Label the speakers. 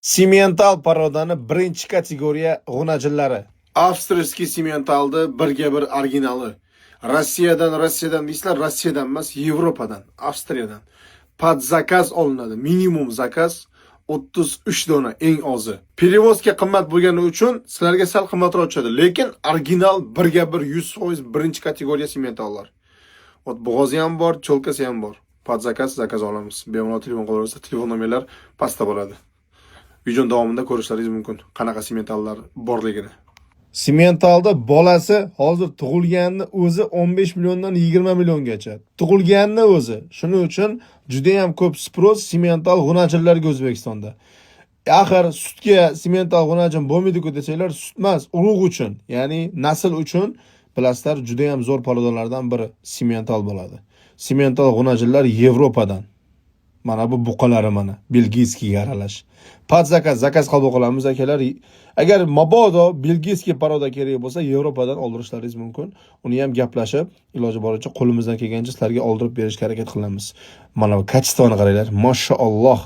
Speaker 1: Simental parodani birinchi kategoriya g'unajillari. Avstriyskiy Simentalni birga bir originali. Rossiyadan deysizlar, Rossiyadan emas, Yevropadan, Avstriyadan. Pod zakaz olinadi. Minimum zakaz 33 dona eng ozi. Perevozga qimmat bo'lgani uchun sizlarga sal qimmatroq tushadi, lekin original birga bir 100% birinchi kategoriya Simentallar. Ot bo'g'ozi ham bor, cho'lkasi ham bor. Pod zakaz olamiz. Bemalol telefon qilaversa, telefon nomerlar pastda bo'ladi. Video davomida ko'rishlaringiz mumkin qanaqa Simentallar borligini. Simentalda bolasi hozir tug'ilganini o'zi 15 milliondan 20 milliongacha. Tug'ilganini o'zi. Shuning uchun juda ham ko'p sпрос Simental g'unajillarga O'zbekistonda. Axir sutga Simental g'unajin bo'lmaydi-ku desanglar, sut emas, urug' uchun, ya'ni nasl uchun bilasizlar, juda ham zo'r palodalardan biri Simental bo'ladi. Simental g'unajillar Yevropadan. Mana bu buqalari mana belgiyskiy aralash. Pod zakaz qabul qilamiz akalar. Agar mabodo belgiyskiy paroda kerak bo'lsa, Yevropadan oldirishlaringiz mumkin. Uni ham gaplashib, iloji boricha qo'limizdan kelgancha sizlarga oldirib berishga harakat qilamiz. Mana bu kachestvoni qaranglar, mashalloh.